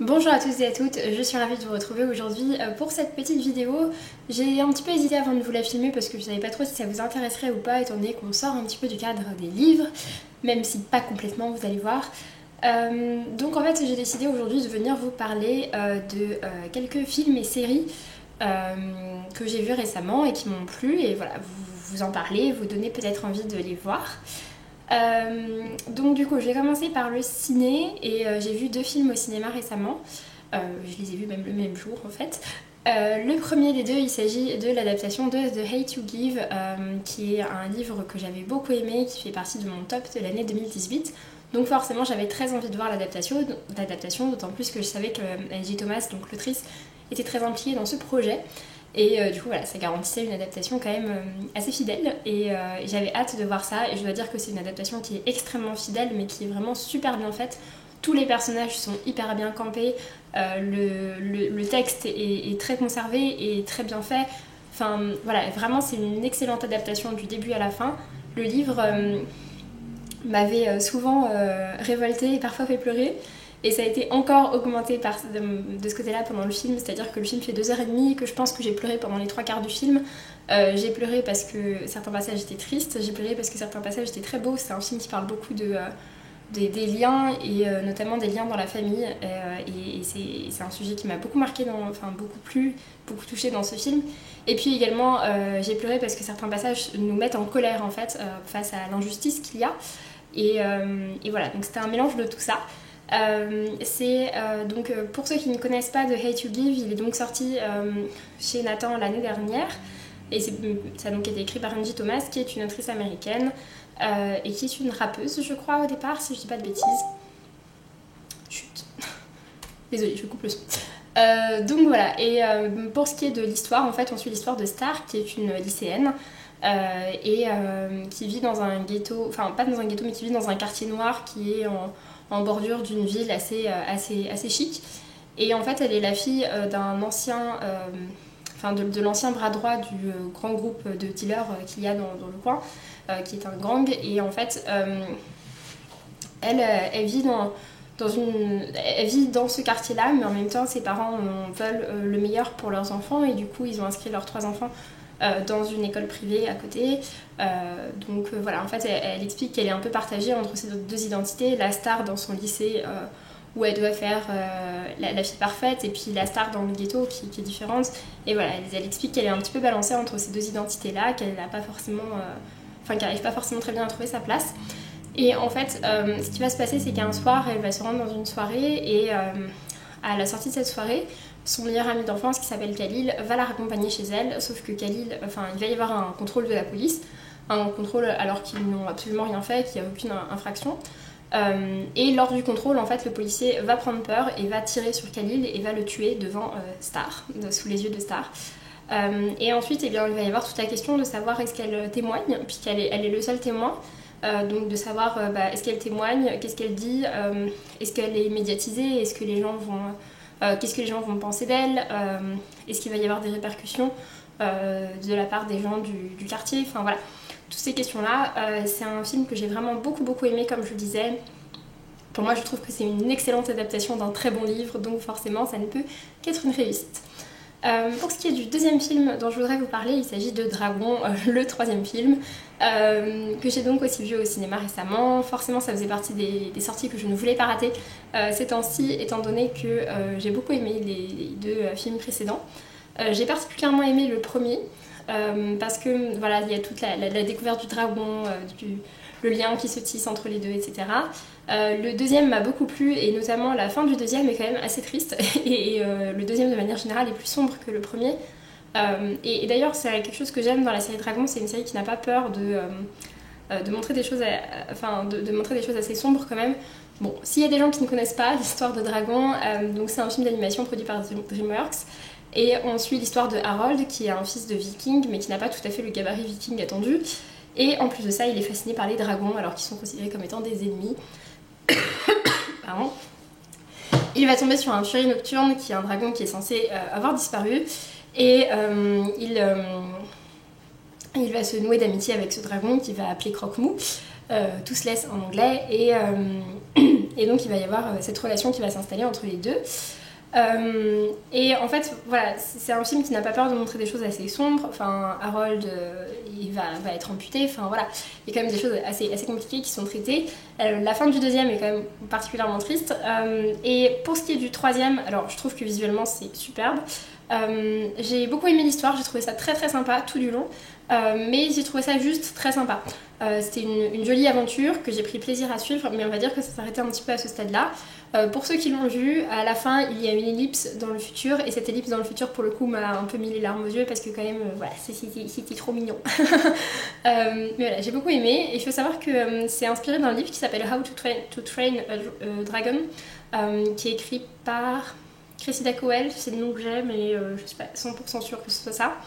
Bonjour à tous et à toutes, je suis ravie de vous retrouver aujourd'hui pour cette petite vidéo. J'ai un petit peu hésité avant de vous la filmer parce que je savais pas trop si ça vous intéresserait ou pas étant donné qu'on sort un petit peu du cadre des livres, même si pas complètement, vous allez voir. Donc en fait j'ai décidé aujourd'hui de venir vous parler de quelques films et séries que j'ai vus récemment et qui m'ont plu et voilà, vous en parler, vous donner peut-être envie de les voir. Donc du coup je vais commencer par le ciné et j'ai vu deux films au cinéma récemment. Je les ai vus même le même jour en fait. Le premier des deux, il s'agit de l'adaptation de The Hate You Give, qui est un livre que j'avais beaucoup aimé, qui fait partie de mon top de l'année 2018. Donc forcément j'avais très envie de voir l'adaptation, d'autant plus que je savais que Angie Thomas, donc l'autrice, était très impliquée dans ce projet. Et du coup voilà, ça garantissait une adaptation quand même assez fidèle et j'avais hâte de voir ça et je dois dire que c'est une adaptation qui est extrêmement fidèle mais qui est vraiment super bien faite. Tous les personnages sont hyper bien campés, le texte est très conservé et très bien fait. Enfin voilà, vraiment c'est une excellente adaptation du début à la fin. Le livre m'avait souvent révoltée et parfois fait pleurer. Et ça a été encore augmenté de ce côté-là pendant le film, c'est-à-dire que le film fait 2h30, que je pense que j'ai pleuré pendant les 3 quarts du film. J'ai pleuré parce que certains passages étaient tristes, j'ai pleuré parce que certains passages étaient très beaux. C'est un film qui parle beaucoup des liens et notamment des liens dans la famille. Et c'est un sujet qui m'a beaucoup marqué, enfin beaucoup plu, beaucoup touché dans ce film. Et puis également, j'ai pleuré parce que certains passages nous mettent en colère en fait face à l'injustice qu'il y a. Et voilà, donc c'était un mélange de tout ça. Donc pour ceux qui ne connaissent pas The Hate You Give, il est donc sorti chez Nathan l'année dernière et ça a donc été écrit par Angie Thomas qui est une autrice américaine et qui est une rappeuse je crois au départ si je dis pas de bêtises. Chut. Désolée, je coupe le son. Donc voilà, et pour ce qui est de l'histoire, en fait on suit l'histoire de Star qui est une lycéenne qui vit dans un ghetto, enfin pas dans un ghetto mais qui vit dans un quartier noir qui est en bordure d'une ville assez chic. Et en fait, elle est la fille d'un ancien, de l'ancien bras droit du grand groupe de dealers qu'il y a dans le coin, qui est un gang. Et en fait, elle vit elle vit dans ce quartier-là, mais en même temps, ses parents veulent le meilleur pour leurs enfants et du coup, ils ont inscrit leurs 3 enfants dans une école privée à côté. Donc voilà, en fait, elle explique qu'elle est un peu partagée entre ces deux identités. La star dans son lycée où elle doit faire la fille parfaite et puis la star dans le ghetto qui est différente. Et voilà, elle explique qu'elle est un petit peu balancée entre ces deux identités-là, qu'elle n'a pas forcément... qu'elle n'arrive pas forcément très bien à trouver sa place. Et en fait, ce qui va se passer, c'est qu'un soir, elle va se rendre dans une soirée et à la sortie de cette soirée, son meilleur ami d'enfance qui s'appelle Khalil va la raccompagner chez elle, sauf que Khalil, il va y avoir un contrôle de la police, un contrôle alors qu'ils n'ont absolument rien fait, qu'il n'y a aucune infraction. Et lors du contrôle, en fait, le policier va prendre peur et va tirer sur Khalil et va le tuer devant Star, sous les yeux de Star. Et ensuite, eh bien, il va y avoir toute la question de savoir est-ce qu'elle témoigne, puisqu'elle est le seul témoin. Donc de savoir est-ce qu'elle témoigne, qu'est-ce qu'elle dit, est-ce qu'elle est médiatisée, est-ce que les gens vont... qu'est-ce que les gens vont penser d'elle, est-ce qu'il va y avoir des répercussions de la part des gens du quartier, enfin voilà, toutes ces questions-là. C'est un film que j'ai vraiment beaucoup aimé, comme je vous disais. Pour moi, je trouve que c'est une excellente adaptation d'un très bon livre, donc forcément, ça ne peut qu'être une réussite. Pour ce qui est du deuxième film dont je voudrais vous parler, il s'agit de Dragon, le troisième film, que j'ai donc aussi vu au cinéma récemment. Forcément, ça faisait partie des sorties que je ne voulais pas rater ces temps-ci, étant donné que j'ai beaucoup aimé les deux films précédents. J'ai particulièrement aimé le premier, parce que voilà, il y a toute la découverte du dragon, le lien qui se tisse entre les deux, etc. Le deuxième m'a beaucoup plu et notamment la fin du deuxième est quand même assez triste et le deuxième de manière générale est plus sombre que le premier. Et d'ailleurs c'est quelque chose que j'aime dans la série Dragon, c'est une série qui n'a pas peur de montrer des choses, de montrer des choses assez sombres quand même. Bon, s'il y a des gens qui ne connaissent pas l'histoire de Dragon, donc c'est un film d'animation produit par DreamWorks. Et on suit l'histoire de Harold, qui est un fils de viking, mais qui n'a pas tout à fait le gabarit viking attendu. Et en plus de ça, il est fasciné par les dragons, alors qu'ils sont considérés comme étant des ennemis. Pardon. Il va tomber sur un furie nocturne, qui est un dragon qui est censé avoir disparu. Et il va se nouer d'amitié avec ce dragon, qu'il va appeler Croque-Mou. Tout se laisse en anglais. Et donc il va y avoir cette relation qui va s'installer entre les deux. Et en fait, voilà, c'est un film qui n'a pas peur de montrer des choses assez sombres. Enfin, Harold, il va être amputé. Enfin, voilà, il y a quand même des choses assez compliquées qui sont traitées. La fin du deuxième est quand même particulièrement triste. Et pour ce qui est du troisième, alors je trouve que visuellement c'est superbe. J'ai beaucoup aimé l'histoire, j'ai trouvé ça très très sympa tout du long. Mais j'ai trouvé ça juste très sympa. C'était une jolie aventure que j'ai pris plaisir à suivre, mais on va dire que ça s'arrêtait un petit peu à ce stade-là. Pour ceux qui l'ont vu, à la fin il y a une ellipse dans le futur, et cette ellipse dans le futur pour le coup m'a un peu mis les larmes aux yeux parce que quand même voilà, c'était trop mignon. Mais voilà, j'ai beaucoup aimé, et il faut savoir que c'est inspiré d'un livre qui s'appelle How to Train a Dragon, qui est écrit par Cressida Cowell, c'est le nom que j'ai, mais je suis pas 100% sûre que ce soit ça.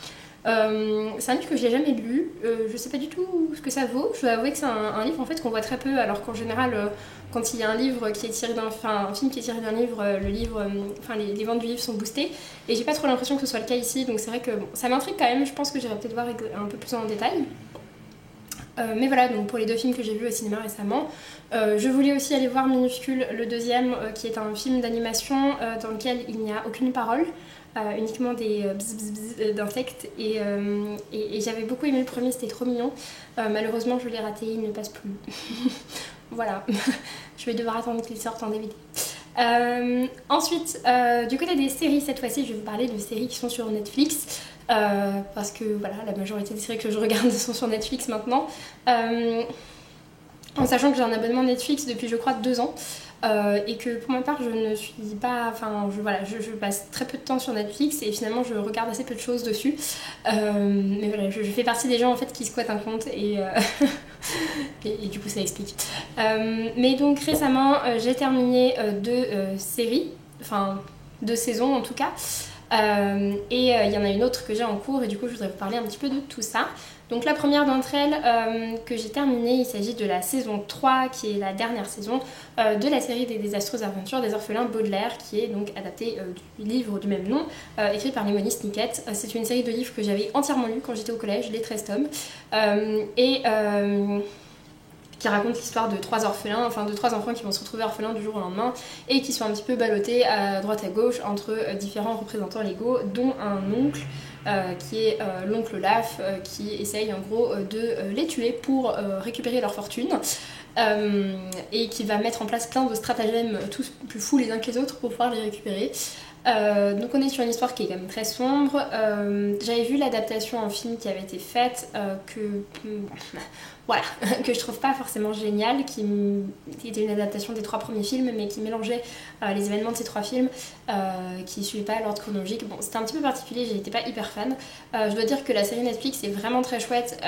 C'est un livre que je n'ai jamais lu, je sais pas du tout ce que ça vaut. Je dois avouer que c'est un livre en fait qu'on voit très peu, alors qu'en général quand il y a un livre qui est tiré d'un, enfin un film qui est tiré d'un livre, le livre, enfin les ventes du livre sont boostées, et j'ai pas trop l'impression que ce soit le cas ici, donc c'est vrai que bon, ça m'intrigue quand même. Je pense que j'irai peut-être voir un peu plus en détail. Mais voilà, donc pour les deux films que j'ai vus au cinéma récemment, je voulais aussi aller voir Minuscule, le deuxième, qui est un film d'animation dans lequel il n'y a aucune parole, uniquement des bzz bzz bzz d'insectes, et j'avais beaucoup aimé le premier, c'était trop mignon. Malheureusement je l'ai raté, il ne passe plus. Voilà, je vais devoir attendre qu'il sorte en DVD. Ensuite, du côté des séries, cette fois-ci je vais vous parler de séries qui sont sur Netflix. Parce que voilà, la majorité des séries que je regarde sont sur Netflix maintenant, en sachant que j'ai un abonnement Netflix depuis je crois 2 ans, et que pour ma part je ne suis pas, enfin je passe très peu de temps sur Netflix et finalement je regarde assez peu de choses dessus, mais voilà, je fais partie des gens en fait qui squattent un compte et du coup ça explique. Mais donc récemment j'ai terminé 2 séries, enfin 2 saisons en tout cas. Il y en a une autre que j'ai en cours, et du coup je voudrais vous parler un petit peu de tout ça. Donc la première d'entre elles que j'ai terminée, il s'agit de la saison 3, qui est la dernière saison de la série des désastreuses aventures des orphelins Baudelaire, qui est donc adaptée du livre du même nom, écrit par Lémonis Niquette. C'est une série de livres que j'avais entièrement lu quand j'étais au collège, les 13 tomes, qui raconte l'histoire de 3 orphelins, enfin de 3 enfants qui vont se retrouver orphelins du jour au lendemain et qui sont un petit peu ballottés à droite à gauche entre différents représentants légaux, dont un oncle qui est l'oncle Laf, qui essaye en gros de les tuer pour récupérer leur fortune, et qui va mettre en place plein de stratagèmes tous plus fous les uns que les autres pour pouvoir les récupérer. Donc on est sur une histoire qui est quand même très sombre. J'avais vu l'adaptation en film qui avait été faite, voilà, que je trouve pas forcément géniale, qui était une adaptation des 3 premiers films, mais qui mélangeait les événements de ces 3 films, qui suivaient pas l'ordre chronologique. Bon, c'était un petit peu particulier, j'étais pas hyper fan. Je dois dire que la série Netflix est vraiment très chouette,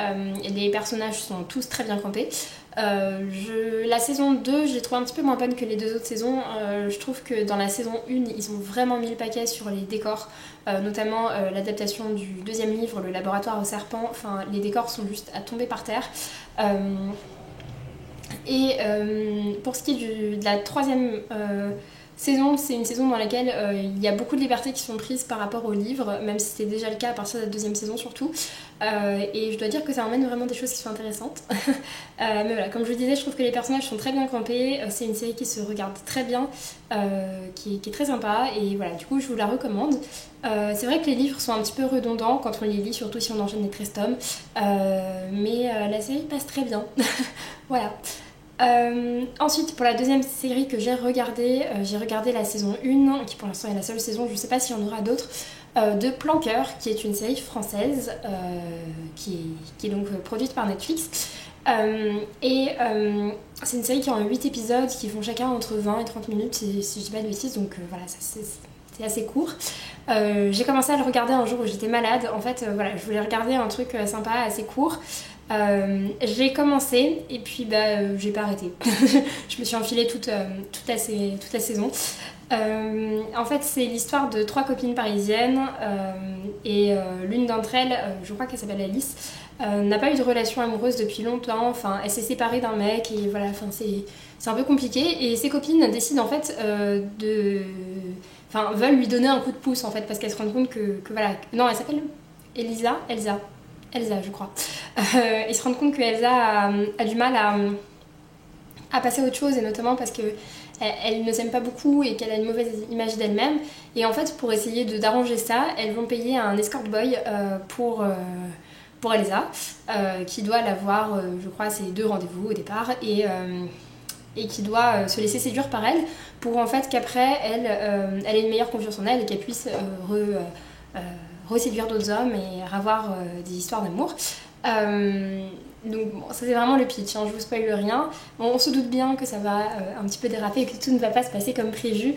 les personnages sont tous très bien campés. La saison 2, je l'ai trouvée un petit peu moins bonne que les 2 autres saisons. Je trouve que dans la saison 1, ils ont vraiment mis le paquet sur les décors, notamment l'adaptation du 2e livre, Le laboratoire au serpent. Enfin, les décors sont juste à tomber par terre. Pour ce qui est de la 3e saison, c'est une saison dans laquelle il y a beaucoup de libertés qui sont prises par rapport au livre, même si c'était déjà le cas à partir de la 2e saison surtout. Et je dois dire que ça emmène vraiment des choses qui sont intéressantes. Mais voilà, comme je vous disais, je trouve que les personnages sont très bien campés. C'est une série qui se regarde très bien, qui est très sympa, et voilà, du coup je vous la recommande. C'est vrai que les livres sont un petit peu redondants quand on les lit, surtout si on enchaîne les 13 tomes, mais la série passe très bien. Voilà. Ensuite, pour la 2e série que j'ai regardé la saison 1, qui pour l'instant est la seule saison, je ne sais pas s'il y en aura d'autres, de Planqueur, qui est une série française, qui est donc produite par Netflix. C'est une série qui a 8 épisodes qui font chacun entre 20 et 30 minutes, si je dis pas de bêtises, donc voilà, c'est assez court. J'ai commencé à le regarder un jour où j'étais malade. En fait, voilà, je voulais regarder un truc sympa, assez court. J'ai commencé et puis j'ai pas arrêté. Je me suis enfilée toute la saison. En fait, c'est l'histoire de 3 copines parisiennes, l'une d'entre elles, je crois qu'elle s'appelle Alice, n'a pas eu de relation amoureuse depuis longtemps. Enfin, elle s'est séparée d'un mec et voilà, enfin, c'est un peu compliqué. Et ses copines décident en fait veulent lui donner un coup de pouce en fait, parce qu'elles se rendent compte que voilà. Non, elle s'appelle Elsa, je crois. Ils se rendent compte que Elsa a du mal à passer à autre chose, et notamment parce que elle ne s'aime pas beaucoup et qu'elle a une mauvaise image d'elle-même. Et en fait, pour essayer d'arranger ça, elles vont payer un escort boy pour Elsa, qui doit l'avoir, je crois, c'est 2 rendez-vous au départ, et qui doit se laisser séduire par elle, pour en fait qu'après, elle ait une meilleure confiance en elle et qu'elle puisse reséduire d'autres hommes et avoir des histoires d'amour. Donc bon, ça c'est vraiment le pitch, hein, je vous spoile rien. Bon, on se doute bien que ça va un petit peu déraper et que tout ne va pas se passer comme prévu.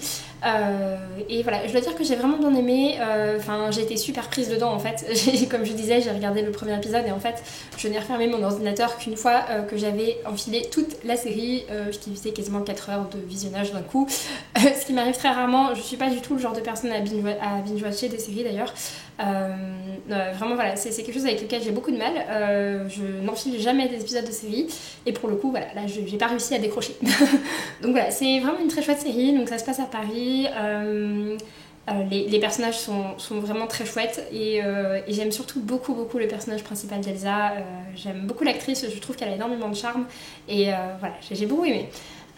Et voilà, je dois dire que j'ai vraiment bien aimé. Enfin, j'ai été super prise dedans en fait. Comme je disais, j'ai regardé le premier épisode et en fait, je n'ai refermé mon ordinateur qu'une fois que j'avais enfilé toute la série, ce qui faisait quasiment 4 heures de visionnage d'un coup. Ce qui m'arrive très rarement. Je suis pas du tout le genre de personne à binge-watcher des séries d'ailleurs. Vraiment voilà, c'est quelque chose avec lequel j'ai beaucoup de mal. Je n'enfile jamais des épisodes de série et pour le coup voilà, là j'ai pas réussi à décrocher. Donc voilà, c'est vraiment une très chouette série. Donc ça se passe à Paris. Les personnages sont vraiment très chouettes et j'aime surtout beaucoup le personnage principal d'Elsa. J'aime beaucoup l'actrice, je trouve qu'elle a énormément de charme et voilà, j'ai beaucoup aimé.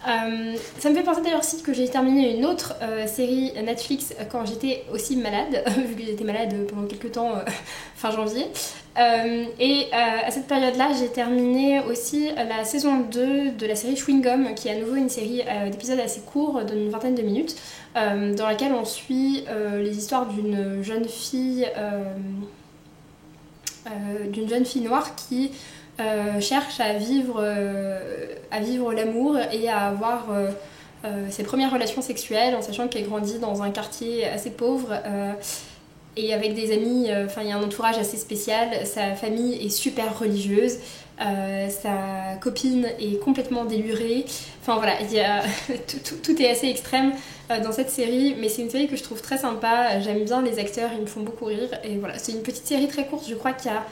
Ça me fait penser d'ailleurs aussi que j'ai terminé une autre série Netflix quand j'étais aussi malade, vu que j'étais malade pendant quelques temps fin janvier. À cette période-là, j'ai terminé aussi la saison 2 de la série Chewing Gum, qui est à nouveau une série d'épisodes assez courts, d'une vingtaine de minutes, dans laquelle on suit les histoires d'une jeune fille noire qui cherche à vivre l'amour et à avoir ses premières relations sexuelles en sachant qu'elle grandit dans un quartier assez pauvre et avec des amis, il y a un entourage assez spécial, sa famille est super religieuse, sa copine est complètement délurée, enfin voilà, tout est assez extrême dans cette série, mais c'est une série que je trouve très sympa, j'aime bien les acteurs, ils me font beaucoup rire, et voilà, c'est une petite série très courte, je crois qu'il y a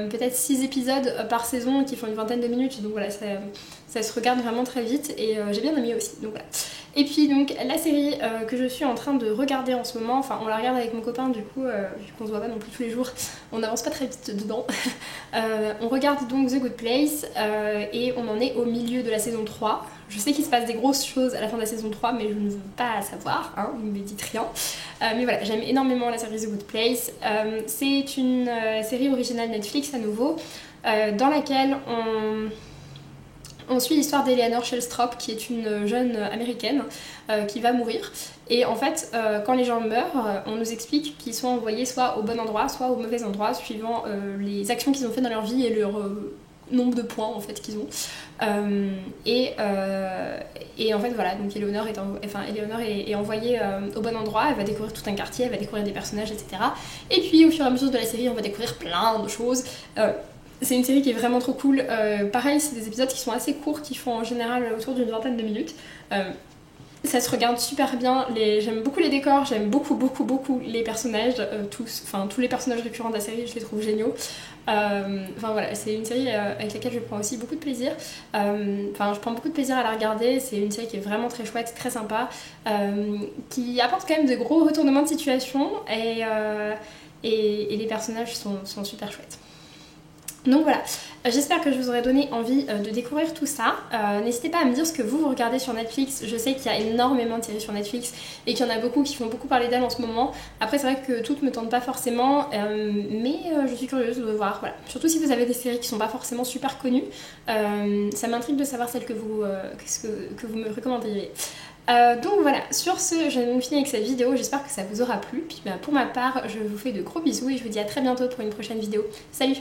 peut-être 6 épisodes par saison qui font une vingtaine de minutes, donc voilà, ça se regarde vraiment très vite et j'ai bien aimé aussi, donc voilà. Et puis donc la série que je suis en train de regarder en ce moment, enfin on la regarde avec mon copain du coup, vu qu'on se voit pas non plus tous les jours, on n'avance pas très vite dedans. On regarde donc The Good Place et on en est au milieu de la saison 3. Je sais qu'il se passe des grosses choses à la fin de la saison 3 mais je ne veux pas savoir, hein, ne me dites rien. Mais voilà, j'aime énormément la série The Good Place. C'est une série originale Netflix à nouveau, dans laquelle on suit l'histoire d'Eleanor Shellstrop, qui est une jeune américaine qui va mourir. Et en fait, quand les gens meurent, on nous explique qu'ils sont envoyés soit au bon endroit, soit au mauvais endroit, suivant les actions qu'ils ont fait dans leur vie et leur nombre de points en fait qu'ils ont. Et en fait voilà, donc Eleanor est envoyée au bon endroit, elle va découvrir tout un quartier, elle va découvrir des personnages, etc. Et puis au fur et à mesure de la série, on va découvrir plein de choses. C'est une série qui est vraiment trop cool. Pareil, c'est des épisodes qui sont assez courts, qui font en général autour d'une vingtaine de minutes. Ça se regarde super bien, j'aime beaucoup les décors, j'aime beaucoup les personnages, tous les personnages récurrents de la série, je les trouve géniaux. Enfin voilà, c'est une série avec laquelle je prends aussi beaucoup de plaisir. Je prends beaucoup de plaisir à la regarder, c'est une série qui est vraiment très chouette, très sympa, qui apporte quand même de gros retournements de situation et les personnages sont super chouettes. Donc voilà, j'espère que je vous aurai donné envie de découvrir tout ça. N'hésitez pas à me dire ce que vous regardez sur Netflix. Je sais qu'il y a énormément de séries sur Netflix et qu'il y en a beaucoup qui font beaucoup parler d'elles en ce moment. Après c'est vrai que toutes me tentent pas forcément, mais je suis curieuse de voir. Voilà. Surtout si vous avez des séries qui sont pas forcément super connues. Ça m'intrigue de savoir celles que vous me recommanderiez. Donc voilà, sur ce, je vais donc finir avec cette vidéo, j'espère que ça vous aura plu. Puis pour ma part, je vous fais de gros bisous et je vous dis à très bientôt pour une prochaine vidéo. Salut!